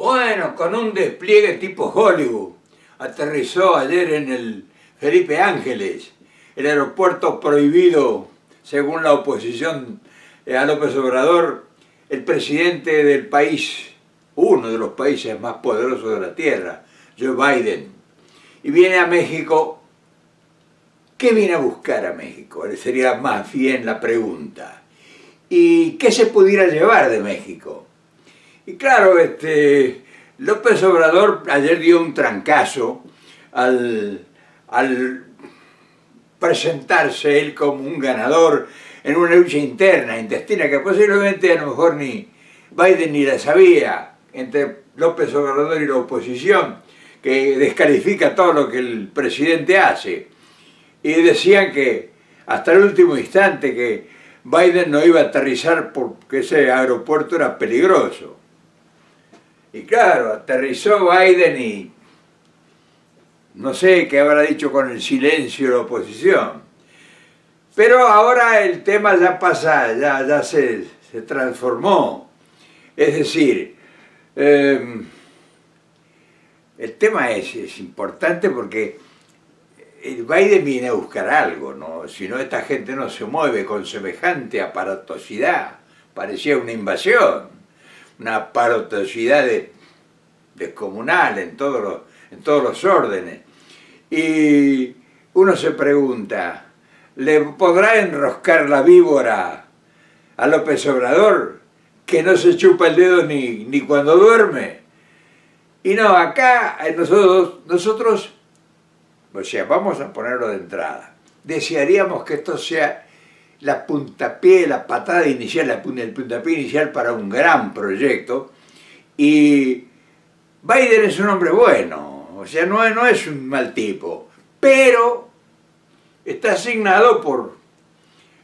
Bueno, con un despliegue tipo Hollywood. Aterrizó ayer en el Felipe Ángeles, el aeropuerto prohibido, según la oposición a López Obrador, el presidente del país, uno de los países más poderosos de la Tierra, Joe Biden. Y viene a México. ¿Qué viene a buscar a México? Sería más bien la pregunta. ¿Y qué se pudiera llevar de México? Y claro, López Obrador ayer dio un trancazo al presentarse él como un ganador en una lucha interna, intestina, que posiblemente a lo mejor ni Biden ni la sabía, entre López Obrador y la oposición, que descalifica todo lo que el presidente hace. Y decían que hasta el último instante que Biden no iba a aterrizar porque ese aeropuerto era peligroso. Y claro, aterrizó Biden y no sé qué habrá dicho con el silencio de la oposición. Pero ahora el tema ya pasa, ya se transformó. Es decir, el tema es importante porque el Biden viene a buscar algo, ¿no? Si no, esta gente no se mueve con semejante aparatosidad. Parecía una invasión, una aparatosidad descomunal en todos los órdenes. Y uno se pregunta, ¿le podrá enroscar la víbora a López Obrador, que no se chupa el dedo ni cuando duerme? Y no, acá nosotros, o sea, vamos a ponerlo de entrada, desearíamos que esto sea la puntapié, la patada inicial, el puntapié inicial para un gran proyecto. Y Biden es un hombre bueno, o sea, no es un mal tipo, pero está asignado por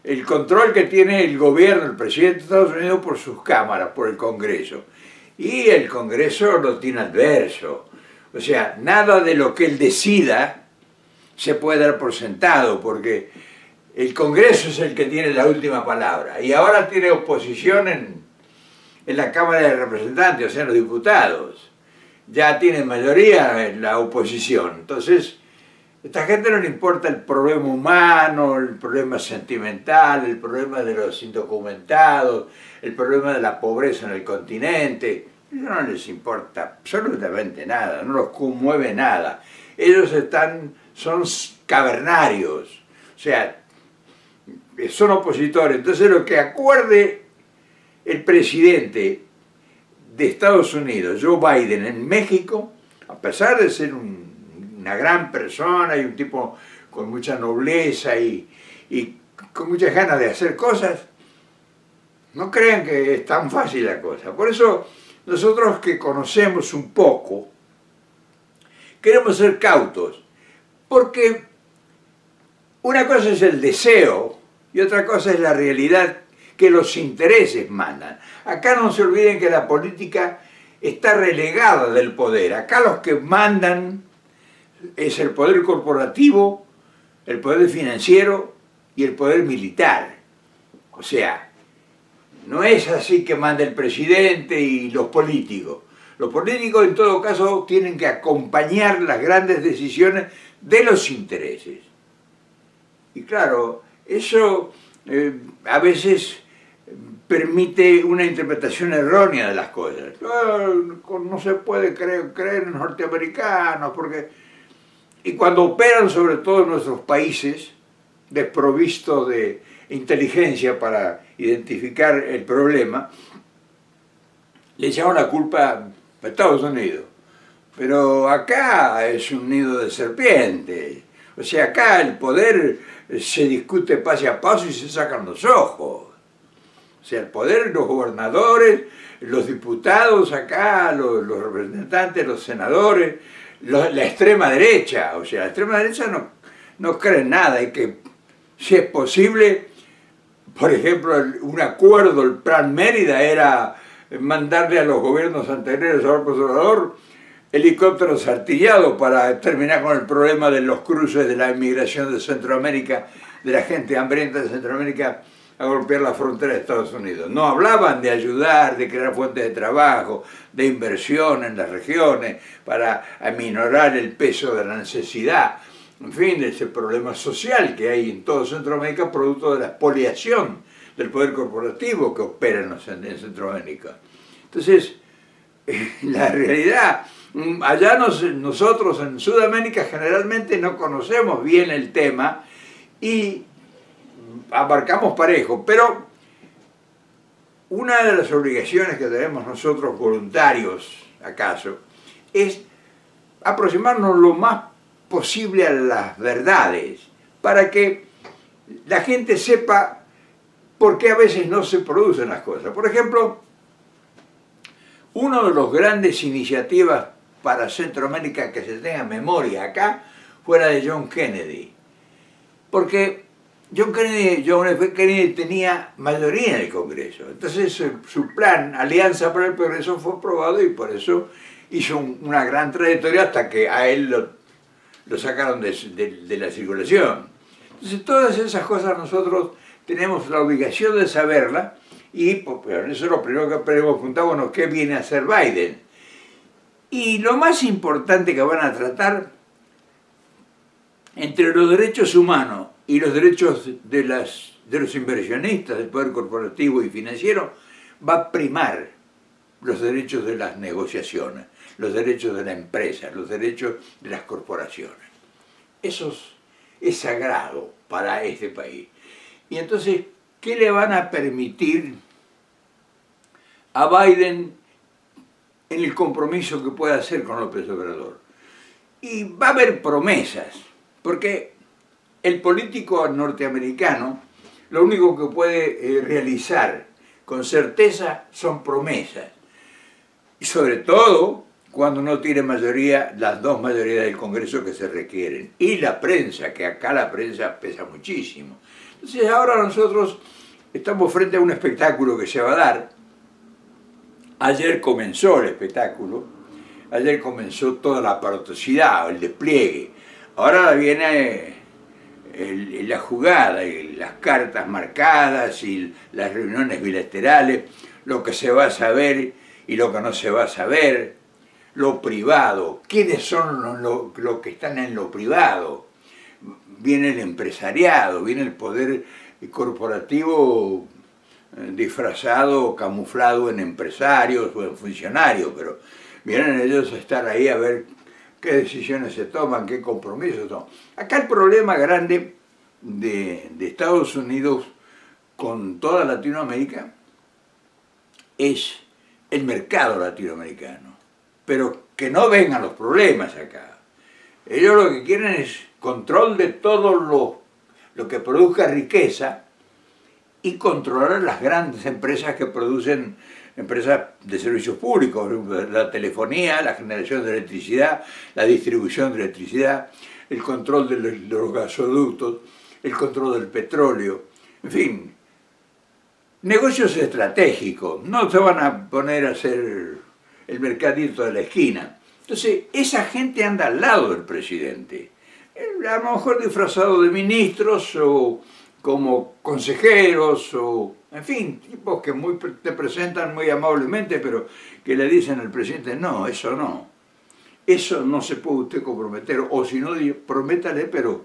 el control que tiene el gobierno, el presidente de Estados Unidos, por sus cámaras, por el Congreso. Y el Congreso lo tiene adverso. O sea, nada de lo que él decida se puede dar por sentado, porque el Congreso es el que tiene la última palabra. Y ahora tiene oposición en la Cámara de Representantes, o sea, en los diputados. Ya tiene mayoría en la oposición. Entonces, a esta gente no le importa el problema humano, el problema sentimental, el problema de los indocumentados, el problema de la pobreza en el continente. Eso no les importa absolutamente nada, no los conmueve nada. Ellos son cavernarios, o sea, son opositores. Entonces lo que acuerde el presidente de Estados Unidos, Joe Biden, en México, a pesar de ser una gran persona y un tipo con mucha nobleza y con muchas ganas de hacer cosas, no crean que es tan fácil la cosa. Por eso nosotros que conocemos un poco, queremos ser cautos, porque una cosa es el deseo y otra cosa es la realidad que los intereses mandan. Acá no se olviden que la política está relegada del poder. Acá los que mandan es el poder corporativo, el poder financiero y el poder militar. O sea, no es así que manda el presidente y los políticos. Los políticos en todo caso tienen que acompañar las grandes decisiones de los intereses. Y claro, eso a veces permite una interpretación errónea de las cosas. No se puede creer en los norteamericanos, porque... Y cuando operan sobre todo en nuestros países, desprovistos de inteligencia para identificar el problema, le echan la culpa a Estados Unidos. Pero acá es un nido de serpientes. O sea, acá el poder se discute paso a paso y se sacan los ojos. O sea, el poder, los gobernadores, los diputados acá, los representantes, los senadores, la extrema derecha. O sea, la extrema derecha no cree en nada. Y que, si es posible, por ejemplo, un acuerdo, el Plan Mérida, era mandarle a los gobiernos anteriores a López Obrador helicópteros artillados para terminar con el problema de los cruces de la inmigración de Centroamérica, de la gente hambrienta de Centroamérica a golpear la frontera de Estados Unidos. No hablaban de ayudar, de crear fuentes de trabajo, de inversión en las regiones, para aminorar el peso de la necesidad. En fin, ese problema social que hay en todo Centroamérica, producto de la expoliación del poder corporativo que opera en Centroamérica. Entonces, la realidad, allá nosotros en Sudamérica generalmente no conocemos bien el tema y abarcamos parejo, pero una de las obligaciones que tenemos nosotros voluntarios, acaso, es aproximarnos lo más posible a las verdades, para que la gente sepa por qué a veces no se producen las cosas. Por ejemplo, una de las grandes iniciativas para Centroamérica que se tenga memoria acá fue la de John Kennedy, porque John F. Kennedy tenía mayoría en el Congreso. Entonces su plan, Alianza para el Progreso, fue aprobado y por eso hizo una gran trayectoria hasta que a él lo sacaron de la circulación. Entonces todas esas cosas nosotros tenemos la obligación de saberlas y por eso lo primero que preguntamos, bueno, ¿qué viene a hacer Biden? Y lo más importante que van a tratar entre los derechos humanos y los derechos de los inversionistas del poder corporativo y financiero, va a primar los derechos de las negociaciones, los derechos de la empresa, los derechos de las corporaciones. Eso es sagrado para este país. Y entonces, ¿qué le van a permitir a Biden en el compromiso que pueda hacer con López Obrador? Y va a haber promesas, porque el político norteamericano lo único que puede realizar con certeza son promesas. Y sobre todo cuando no tiene mayoría, las dos mayorías del Congreso que se requieren. Y la prensa, que acá la prensa pesa muchísimo. Entonces ahora nosotros estamos frente a un espectáculo que se va a dar. Ayer comenzó el espectáculo, ayer comenzó toda la aparatosidad, el despliegue. Ahora viene la jugada, y las cartas marcadas y las reuniones bilaterales, lo que se va a saber y lo que no se va a saber, lo privado, quiénes son los que están en lo privado. Viene el empresariado, viene el poder corporativo disfrazado, camuflado en empresarios o en funcionarios, pero vienen ellos a estar ahí a ver qué decisiones se toman, qué compromisos toman. Acá el problema grande de Estados Unidos con toda Latinoamérica es el mercado latinoamericano, pero que no vengan los problemas acá. Ellos lo que quieren es control de todo lo que produzca riqueza y controlar las grandes empresas que producen, empresas de servicios públicos, la telefonía, la generación de electricidad, la distribución de electricidad, el control de los gasoductos, el control del petróleo, en fin, negocios estratégicos. No se van a poner a hacer el mercadito de la esquina. Entonces, esa gente anda al lado del presidente, a lo mejor disfrazado de ministros o como consejeros o, en fin, tipos que te presentan muy amablemente, pero que le dicen al presidente, no, eso no se puede usted comprometer, o si no, prométale, pero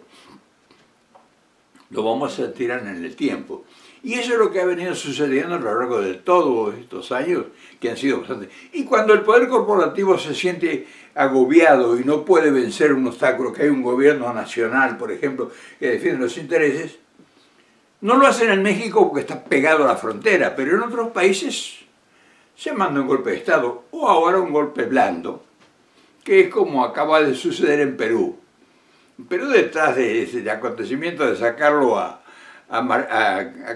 lo vamos a tirar en el tiempo. Y eso es lo que ha venido sucediendo a lo largo de todos estos años, que han sido bastante. Y cuando el poder corporativo se siente agobiado y no puede vencer un obstáculo, que hay un gobierno nacional, por ejemplo, que defiende los intereses, no lo hacen en México porque está pegado a la frontera, pero en otros países se manda un golpe de Estado, o ahora un golpe blando, que es como acaba de suceder en Perú. Pero detrás de ese acontecimiento de sacarlo a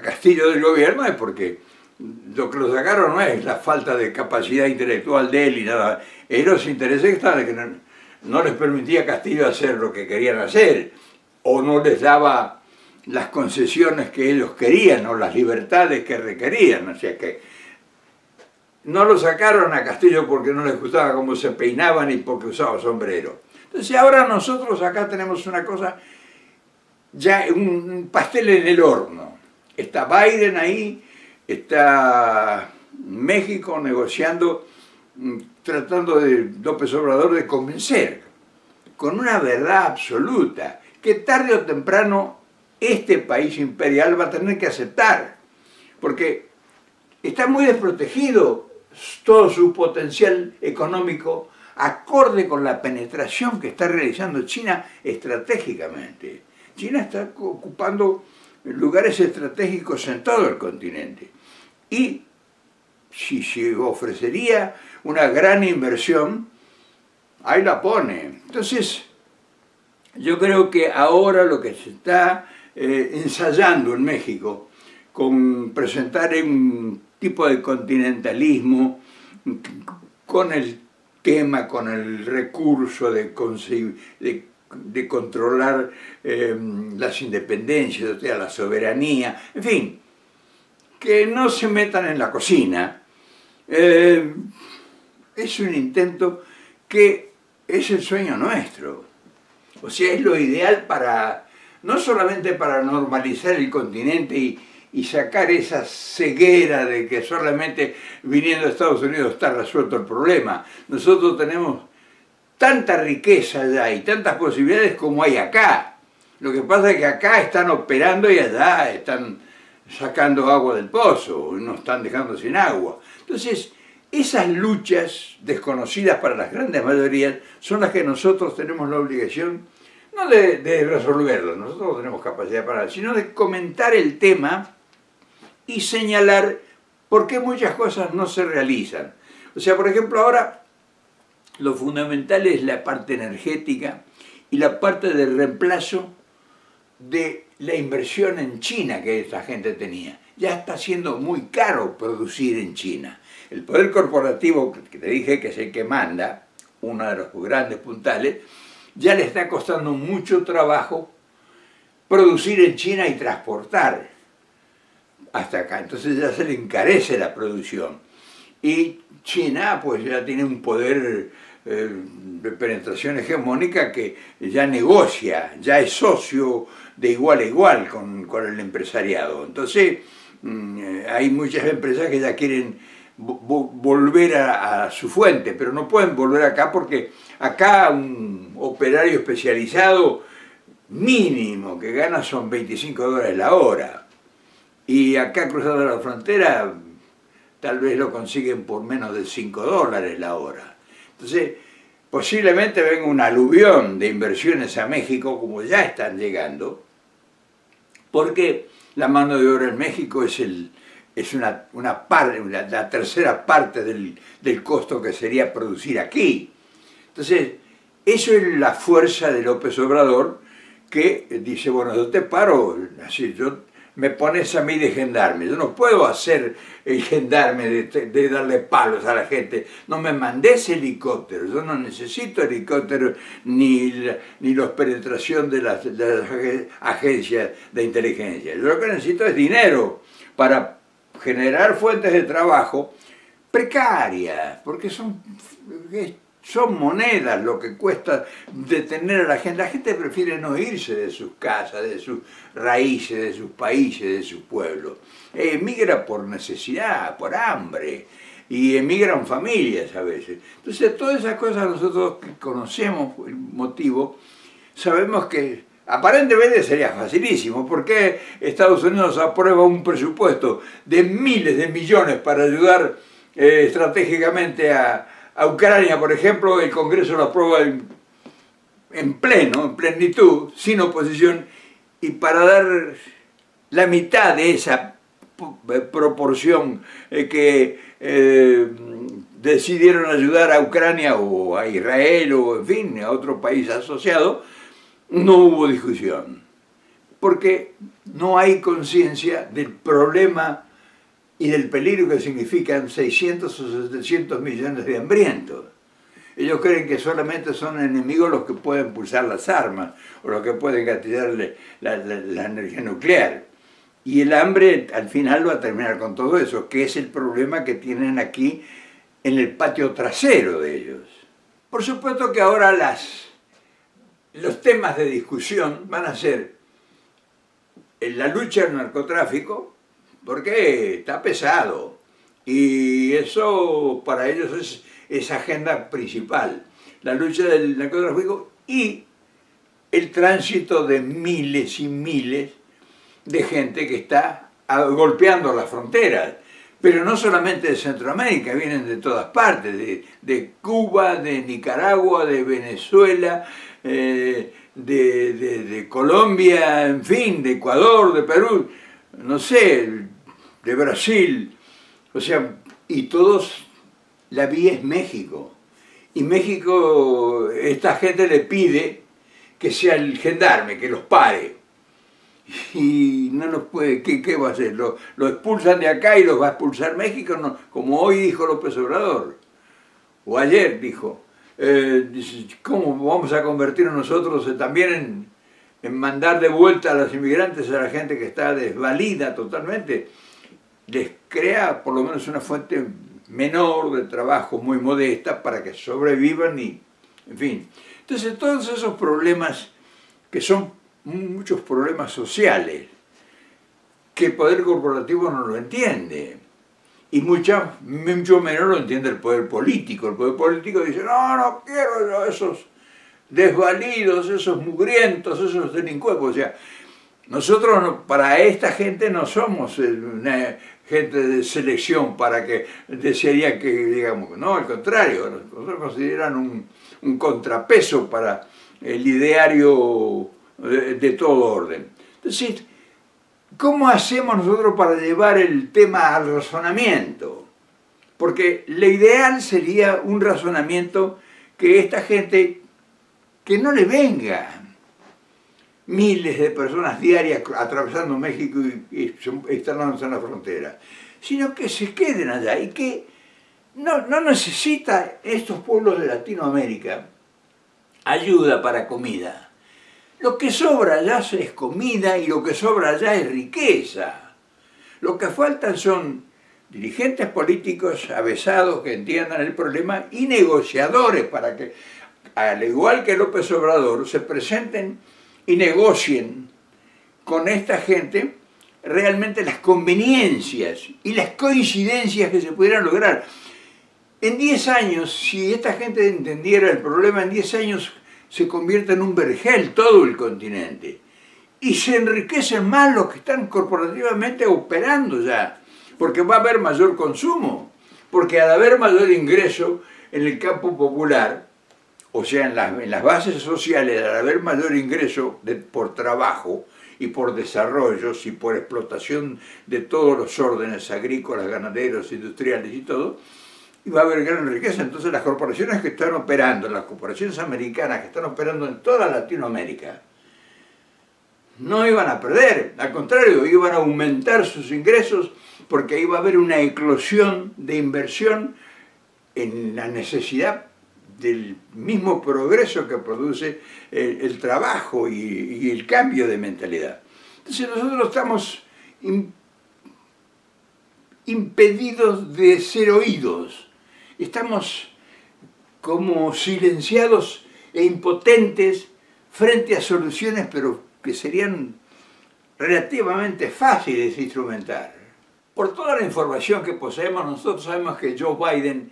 Castillo del gobierno es porque lo que lo sacaron no es la falta de capacidad intelectual de él y nada. Los intereses estaban de que no les permitía a Castillo hacer lo que querían hacer, o no les daba las concesiones que ellos querían o las libertades que requerían. O sea que no lo sacaron a Castillo porque no les gustaba cómo se peinaban y porque usaba sombrero. Entonces ahora nosotros acá tenemos una cosa, ya un pastel en el horno. Está Biden ahí, está México negociando, tratando de López Obrador de convencer, con una verdad absoluta, que tarde o temprano este país imperial va a tener que aceptar, porque está muy desprotegido todo su potencial económico acorde con la penetración que está realizando China estratégicamente. China está ocupando lugares estratégicos en todo el continente. Y si se ofrecería una gran inversión, ahí la pone. Entonces, yo creo que ahora lo que se está ensayando en México, con presentar un tipo de continentalismo, con el tema, con el recurso de controlar las independencias, o sea, la soberanía, en fin, que no se metan en la cocina, es un intento que es el sueño nuestro. O sea, es lo ideal para, no solamente para normalizar el continente y sacar esa ceguera de que solamente viniendo a Estados Unidos está resuelto el problema. Nosotros tenemos tanta riqueza allá y tantas posibilidades como hay acá. Lo que pasa es que acá están operando y allá están sacando agua del pozo, nos están dejando sin agua. Entonces, esas luchas desconocidas para las grandes mayorías son las que nosotros tenemos la obligación, no de resolverlo, nosotros tenemos capacidad para, sino de comentar el tema y señalar por qué muchas cosas no se realizan. O sea, por ejemplo, ahora lo fundamental es la parte energética y la parte del reemplazo de la inversión en China que esta gente tenía. Ya está siendo muy caro producir en China. El poder corporativo, que te dije que es el que manda, uno de los grandes puntales, ya le está costando mucho trabajo producir en China y transportar hasta acá. Entonces ya se le encarece la producción. Y China pues ya tiene un poder de penetración hegemónica que ya negocia, ya es socio de igual a igual con el empresariado. Entonces hay muchas empresas que ya quieren volver a su fuente, pero no pueden volver acá porque acá un operario especializado mínimo que gana son $25 la hora. Y acá cruzando la frontera tal vez lo consiguen por menos de $5 la hora. Entonces, posiblemente venga un aluvión de inversiones a México, como ya están llegando, porque la mano de obra en México es la tercera parte del costo que sería producir aquí. Entonces, eso es la fuerza de López Obrador, que dice, bueno, yo te paro, así, me pones a mí de gendarme, yo no puedo hacer el gendarme de darle palos a la gente, no me mandes helicópteros, yo no necesito helicópteros ni la penetración de las agencias de inteligencia, yo lo que necesito es dinero para generar fuentes de trabajo precarias, porque son monedas lo que cuesta detener a la gente. La gente prefiere no irse de sus casas, de sus raíces, de sus países, de sus pueblos. Emigra por necesidad, por hambre, y emigran familias a veces. Entonces, todas esas cosas nosotros que conocemos el motivo, sabemos que aparentemente sería facilísimo. ¿Por qué Estados Unidos aprueba un presupuesto de miles de millones para ayudar estratégicamente a Ucrania, por ejemplo? El Congreso lo aprueba en plenitud, sin oposición, y para dar la mitad de esa proporción que decidieron ayudar a Ucrania o a Israel o en fin, a otro país asociado, no hubo discusión, porque no hay conciencia del problema y del peligro que significan 600 o 700 millones de hambrientos. Ellos creen que solamente son enemigos los que pueden pulsar las armas o los que pueden gatillar la energía nuclear. Y el hambre al final va a terminar con todo eso, que es el problema que tienen aquí en el patio trasero de ellos. Por supuesto que ahora los temas de discusión van a ser en la lucha al narcotráfico, porque está pesado. Y eso para ellos es agenda principal. La lucha del narcotráfico y el tránsito de miles y miles de gente que está golpeando las fronteras. Pero no solamente de Centroamérica, vienen de todas partes, de Cuba, de Nicaragua, de Venezuela, de Colombia, en fin, de Ecuador, de Perú, no sé, de Brasil. O sea, y todos, la vía es México. Y México, esta gente le pide que sea el gendarme, que los pare. Y no nos puede, ¿qué va a hacer? Lo expulsan de acá y los va a expulsar México, no, como hoy dijo López Obrador, o ayer dijo. ¿Cómo vamos a convertirnos nosotros también en mandar de vuelta a los inmigrantes, a la gente que está desvalida totalmente? Les crea por lo menos una fuente menor de trabajo muy modesta para que sobrevivan y, en fin. Entonces todos esos problemas que son muchos problemas sociales que el poder corporativo no lo entiende y mucho menos lo entiende el poder político. El poder político dice, no quiero yo esos desvalidos, esos mugrientos, esos delincuentes. O sea, nosotros para esta gente no somos una gente de selección para que desearía que, digamos, no, al contrario, nosotros consideran un contrapeso para el ideario de todo orden. Entonces, ¿cómo hacemos nosotros para llevar el tema al razonamiento? Porque lo ideal sería un razonamiento que esta gente, que no le venga miles de personas diarias atravesando México y instalándose en la frontera, sino que se queden allá y que no necesita estos pueblos de Latinoamérica ayuda para comida. Lo que sobra allá es comida y lo que sobra allá es riqueza. Lo que faltan son dirigentes políticos avesados que entiendan el problema y negociadores para que, al igual que López Obrador, se presenten y negocien con esta gente realmente las conveniencias y las coincidencias que se pudieran lograr. En 10 años, si esta gente entendiera el problema, en 10 años se convierte en un vergel todo el continente. Y se enriquecen más los que están corporativamente operando ya, porque va a haber mayor consumo, porque al haber mayor ingreso en el campo popular, o sea, en las bases sociales, al haber mayor ingreso por trabajo y por desarrollos y por explotación de todos los órdenes agrícolas, ganaderos, industriales y todo, y va a haber gran riqueza. Entonces las corporaciones que están operando, las corporaciones americanas que están operando en toda Latinoamérica, no iban a perder, al contrario, iban a aumentar sus ingresos porque iba a haber una eclosión de inversión en la necesidad del mismo progreso que produce el trabajo y el cambio de mentalidad. Entonces nosotros estamos impedidos de ser oídos. Estamos como silenciados e impotentes frente a soluciones, pero que serían relativamente fáciles de instrumentar. Por toda la información que poseemos, nosotros sabemos que Joe Biden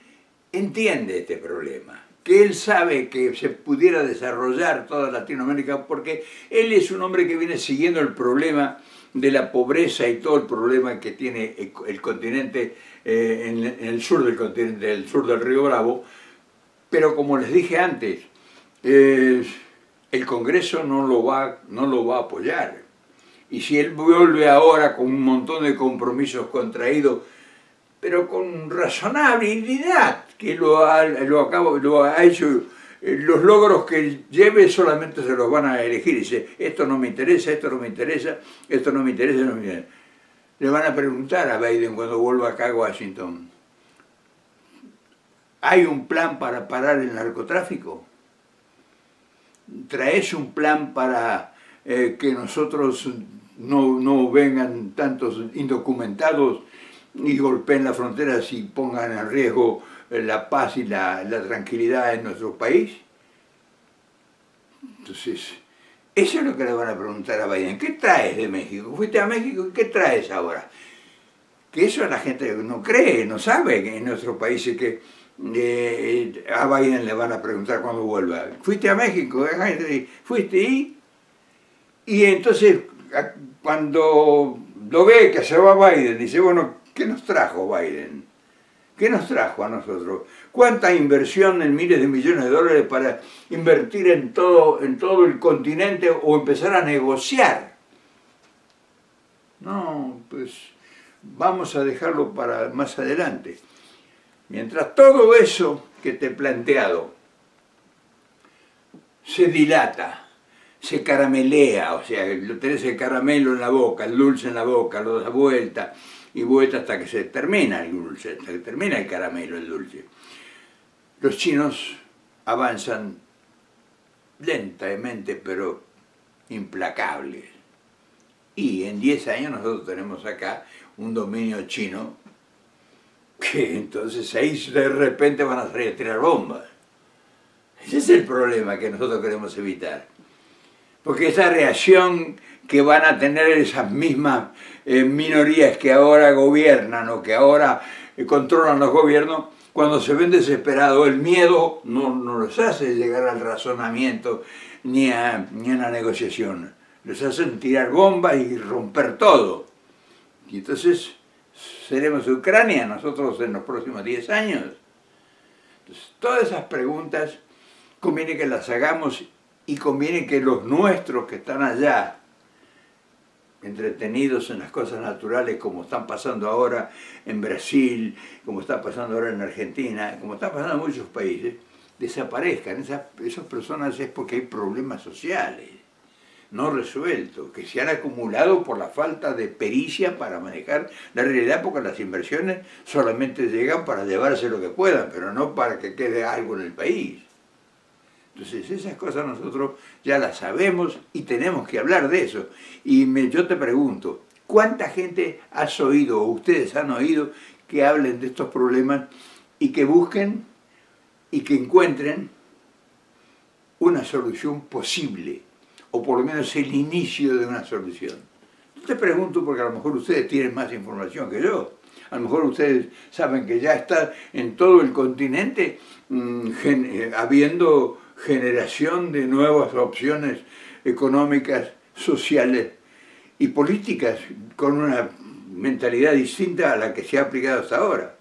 entiende este problema, que él sabe que se pudiera desarrollar toda Latinoamérica, porque él es un hombre que viene siguiendo el problema de la pobreza y todo el problema que tiene el continente en el sur del continente, el sur del Río Bravo, pero como les dije antes, el Congreso no lo va a apoyar. Y si él vuelve ahora con un montón de compromisos contraídos, pero con razonabilidad, que lo ha hecho, los logros que lleve solamente se los van a elegir. Dice, esto no me interesa, esto no me interesa, esto no me interesa, no me interesa. Le van a preguntar a Biden cuando vuelva acá a Washington, ¿hay un plan para parar el narcotráfico? ¿Traes un plan para que nosotros no vengan tantos indocumentados y golpeen las fronteras y pongan en riesgo la paz y la tranquilidad en nuestro país? Entonces, Eso es lo que le van a preguntar a Biden. ¿Qué traes de México? ¿Fuiste a México? ¿Qué traes ahora? Que eso la gente no cree, no sabe que en nuestros países que a Biden le van a preguntar cuando vuelva. ¿Fuiste a México? ¿Fuiste y entonces cuando lo ve que se va Biden, dice, bueno, ¿qué nos trajo Biden? ¿Qué nos trajo a nosotros? ¿Cuánta inversión en miles de millones de dólares para invertir en todo el continente o empezar a negociar? No, pues vamos a dejarlo para más adelante. Mientras todo eso que te he planteado se dilata, se caramelea, o sea, lo tenés el caramelo en la boca, el dulce en la boca, lo das vuelta y vuelta hasta que se termina el dulce, hasta que termina el caramelo, el dulce. Los chinos avanzan lentamente, pero implacables. Y en 10 años nosotros tenemos acá un dominio chino que entonces ahí de repente van a salir a tirar bombas. Ese es el problema que nosotros queremos evitar. Porque esa reacción que van a tener esas mismas minorías que ahora gobiernan o que ahora controlan los gobiernos, cuando se ven desesperados, el miedo no los hace llegar al razonamiento ni a la negociación. Les hacen tirar bombas y romper todo. Y entonces seremos Ucrania nosotros en los próximos 10 años. Entonces, todas esas preguntas conviene que las hagamos y conviene que los nuestros que están allá, entretenidos en las cosas naturales como están pasando ahora en Brasil, como está pasando ahora en Argentina, como está pasando en muchos países, desaparezcan. Esas personas es porque hay problemas sociales no resueltos, que se han acumulado por la falta de pericia para manejar la realidad, porque las inversiones solamente llegan para llevarse lo que puedan, pero no para que quede algo en el país. Entonces esas cosas nosotros ya las sabemos y tenemos que hablar de eso. Y yo te pregunto, ¿cuánta gente has oído o ustedes han oído que hablen de estos problemas y que busquen y que encuentren una solución posible? O por lo menos el inicio de una solución. Yo te pregunto porque a lo mejor ustedes tienen más información que yo. A lo mejor ustedes saben que ya está en todo el continente habiendo generación de nuevas opciones económicas, sociales y políticas con una mentalidad distinta a la que se ha aplicado hasta ahora.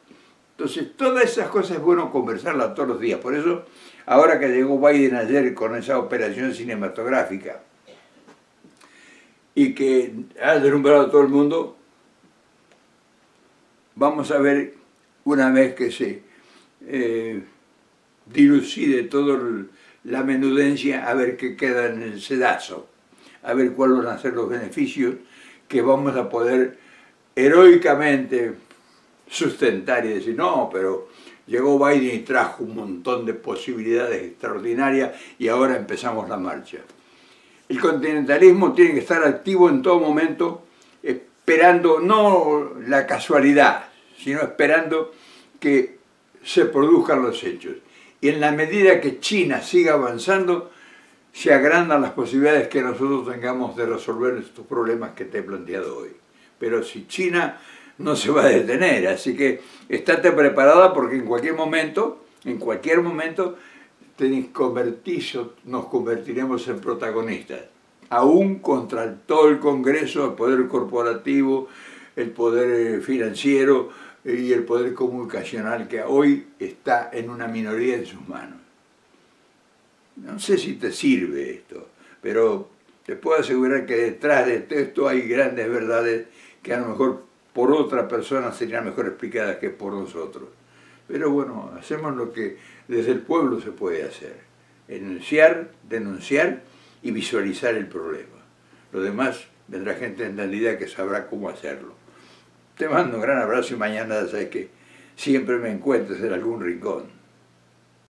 Entonces, todas esas cosas es bueno conversarlas todos los días. Por eso, ahora que llegó Biden ayer con esa operación cinematográfica y que ha deslumbrado a todo el mundo, vamos a ver, una vez que se dilucide toda la menudencia, a ver qué queda en el sedazo, a ver cuáles van a ser los beneficios que vamos a poder heroicamente sustentar y decir, no, pero llegó Biden y trajo un montón de posibilidades extraordinarias y ahora empezamos la marcha. El continentalismo tiene que estar activo en todo momento, esperando no la casualidad, sino esperando que se produzcan los hechos. Y en la medida que China siga avanzando, se agrandan las posibilidades que nosotros tengamos de resolver estos problemas que te he planteado hoy. Pero si China no se va a detener, así que estate preparada porque en cualquier momento nos convertiremos en protagonistas, aún contra todo el Congreso, el poder corporativo, el poder financiero y el poder comunicacional que hoy está en una minoría en sus manos. No sé si te sirve esto, pero te puedo asegurar que detrás de esto hay grandes verdades que a lo mejor por otra persona serían mejor explicadas que por nosotros. Pero bueno, hacemos lo que desde el pueblo se puede hacer. Enunciar, denunciar y visualizar el problema. Lo demás vendrá gente entendida que sabrá cómo hacerlo. Te mando un gran abrazo y mañana sabes que siempre me encuentres en algún rincón.